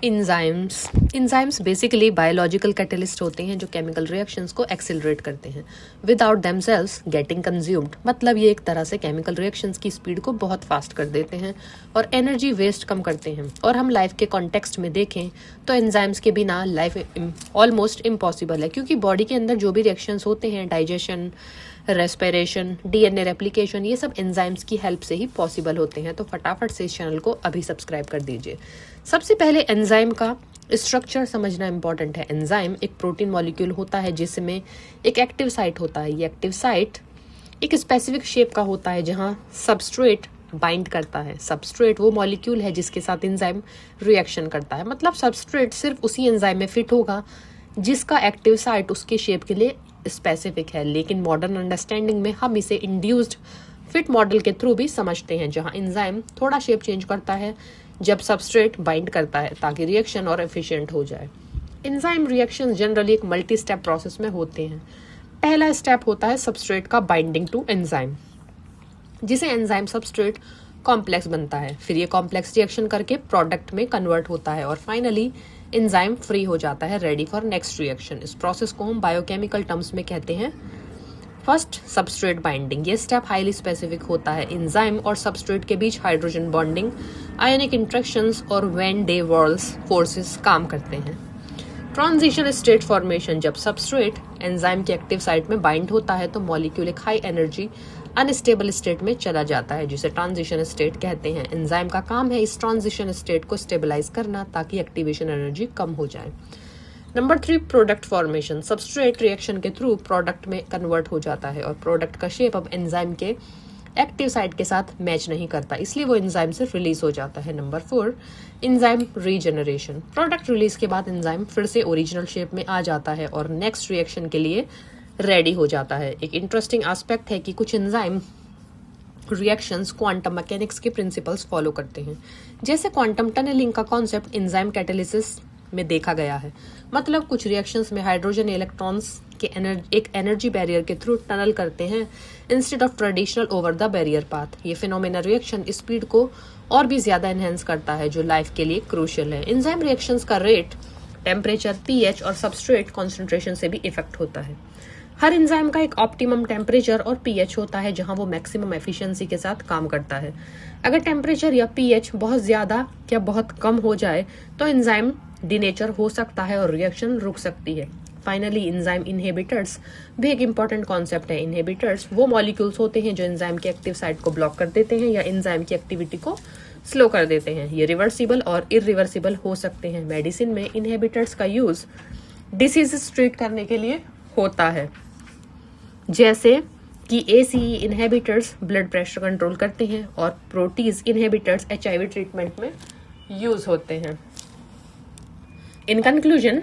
Enzymes basically biological catalyst होते हैं जो केमिकल रिएक्शंस को एक्सेलरेट करते हैं विदाउट देमसेल्व्स गेटिंग कंज्यूम्ड। मतलब ये एक तरह से केमिकल रिएक्शंस की स्पीड को बहुत फास्ट कर देते हैं और एनर्जी वेस्ट कम करते हैं। और हम लाइफ के कॉन्टेक्स्ट में देखें तो एंजाइम्स के बिना लाइफ ऑलमोस्ट इम्पॉसिबल है, क्योंकि बॉडी के अंदर जो भी रिएक्शंस होते हैं, डाइजेशन, रेस्पिरेशन, डीएनए रेप्लिकेशन, ये सब एंजाइम्स की हेल्प से ही पॉसिबल होते हैं। तो फटाफट से इस चैनल को अभी सब्सक्राइब कर दीजिए। सबसे पहले एंजाइम का स्ट्रक्चर समझना इंपॉर्टेंट है। एंजाइम एक प्रोटीन मॉलिक्यूल होता है जिसमें एक एक्टिव साइट होता है। ये एक्टिव साइट एक स्पेसिफिक शेप का होता है जहां सबस्ट्रेट बाइंड करता है। सबस्ट्रेट वो मॉलिक्यूल है जिसके साथ एंजाइम रिएक्शन करता है। मतलब सबस्ट्रेट सिर्फ उसी एंजाइम में फिट होगा जिसका एक्टिव साइट उसके शेप के लिए स्पेसिफिक है। लेकिन मॉडर्न अंडरस्टैंडिंग में हम इसे इंड्यूस्ड फिट मॉडल के थ्रू भी समझते हैं, जहां एंजाइम थोड़ा शेप चेंज करता है जब सबस्ट्रेट बाइंड करता है ताकि रिएक्शन और एफिशिएंट हो जाए। एंजाइम रिएक्शन जनरली एक मल्टी स्टेप प्रोसेस में होते हैं। पहला स्टेप होता है सबस्ट्रेट का बाइंडिंग टू एंजाइम, जिसे एंजाइम सबस्ट्रेट कॉम्प्लेक्स बनता है। फिर ये कॉम्प्लेक्स रिएक्शन करके प्रोडक्ट में कन्वर्ट होता है और फाइनली एंजाइम फ्री हो जाता है, रेडी फॉर नेक्स्ट रिएक्शन। इस प्रोसेस को हम बायोकेमिकल टर्म्स में कहते हैं फर्स्ट सबस्ट्रेट बाइंडिंग। ये स्टेप हाईली स्पेसिफिक होता है। एंजाइम और सबस्ट्रेट के बीच हाइड्रोजन बॉन्डिंग, आयनिक इंट्रैक्शंस और वैन डे वाल्स फोर्सेस काम करते हैं। ट्रांजिशन स्टेट फॉर्मेशन, जब सबस्ट्रेट एंजाइम के एक्टिव साइट में बाइंड होता है तो मॉलिक्यूल एक हाई एनर्जी अनस्टेबल स्टेट में चला जाता है, जिसे ट्रांजिशन स्टेट कहते हैं। एंजाइम का काम है इस ट्रांजिशन स्टेट को स्टेबलाइज करना ताकि एक्टिवेशन एनर्जी कम हो जाए। Number 3, product formation. Substrate reaction के थ्रू प्रोडक्ट में कन्वर्ट हो जाता है और प्रोडक्ट का शेप अब एंजाइम के एक्टिव साइट के साथ मैच नहीं करता, इसलिए वो एंजाइम से रिलीज हो जाता है। Number 4, enzyme regeneration. Product release के बाद एंजाइम फिर से ओरिजिनल शेप में आ जाता है और नेक्स्ट रिएक्शन के लिए रेडी हो जाता है। एक इंटरेस्टिंग एस्पेक्ट है कि कुछ एंजाइम रिएक्शंस क्वांटम मैकेनिक्स के प्रिंसिपल्स फॉलो करते हैं, जैसे क्वांटम टनलिंग का कॉन्सेप्ट एंजाइम कैटालिसिस में देखा गया है। मतलब कुछ रिएक्शंस में हाइड्रोजन इलेक्ट्रॉन्स के एक एनर्जी बैरियर के थ्रू टनल करते हैं instead of traditional over the barrier path. ये फिनोमेना रिएक्शन स्पीड को और भी ज्यादा एनहेंस करता है, जो लाइफ के लिए क्रूशियल है। एंजाइम रिएक्शंस का रेट, टेम्परेचर, पीएच और सबस्ट्रेट कॉन्सेंट्रेशन से भी इफेक्ट होता है। हर एंजाइम का एक ऑप्टिमम टेम्परेचर और पीएच होता है जहां वो मैक्सिमम एफिशिएंसी के साथ काम करता है। अगर टेम्परेचर या पीएच बहुत ज्यादा या बहुत कम हो जाए तो एंजाइम डिनेचर हो सकता है और रिएक्शन रुक सकती है। फाइनली एंजाइम इनहिबिटर्स भी एक इंपॉर्टेंट कॉन्सेप्ट है। इनहिबिटर्स वो मॉलिक्यूल्स होते हैं जो एंजाइम के एक्टिव साइट को ब्लॉक कर देते हैं या एंजाइम की एक्टिविटी को स्लो कर देते हैं। ये रिवर्सिबल और इरिवर्सिबल हो सकते हैं। मेडिसिन में इनहिबिटर्स का यूज डिसीजेस ट्रीट करने के लिए होता है, जैसे कि ACE inhibitors blood pressure control करते हैं और प्रोटीज इनहिबिटर्स एचआईवी ट्रीटमेंट में यूज होते हैं। In conclusion,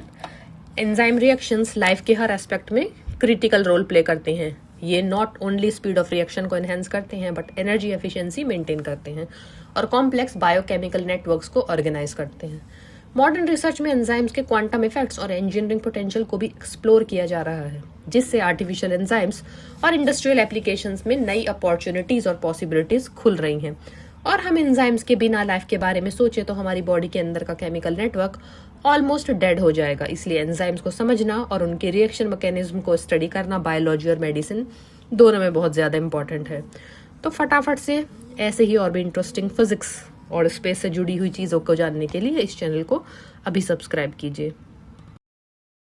enzyme reactions life के हर एस्पेक्ट में क्रिटिकल रोल प्ले करते हैं। ये not only speed of reaction को एनहेंस करते हैं बट एनर्जी एफिशिएंसी मेंटेन करते हैं और कॉम्प्लेक्स बायोकेमिकल नेटवर्क्स को ऑर्गेनाइज करते हैं। मॉडर्न रिसर्च में एंजाइम्स के क्वांटम इफेक्ट्स और इंजीनियरिंग पोटेंशियल को भी एक्सप्लोर किया जा रहा है, जिससे आर्टिफिशियल एंजाइम्स और इंडस्ट्रियल एप्लीकेशंस में नई अपॉर्चुनिटीज और पॉसिबिलिटीज खुल रही हैं। और हम एंजाइम्स के बिना लाइफ के बारे में सोचे तो हमारी बॉडी के अंदर का केमिकल नेटवर्क ऑलमोस्ट डेड हो जाएगा। इसलिए एंजाइम्स को समझना और उनके रिएक्शन मैकेनिज्म को स्टडी करना बायोलॉजी और मेडिसिन दोनों में बहुत ज्यादा इंपॉर्टेंट है। तो फटाफट से ऐसे ही और भी इंटरेस्टिंग फिजिक्स और स्पेस से जुड़ी हुई चीजों को जानने के लिए इस चैनल को अभी सब्सक्राइब कीजिए।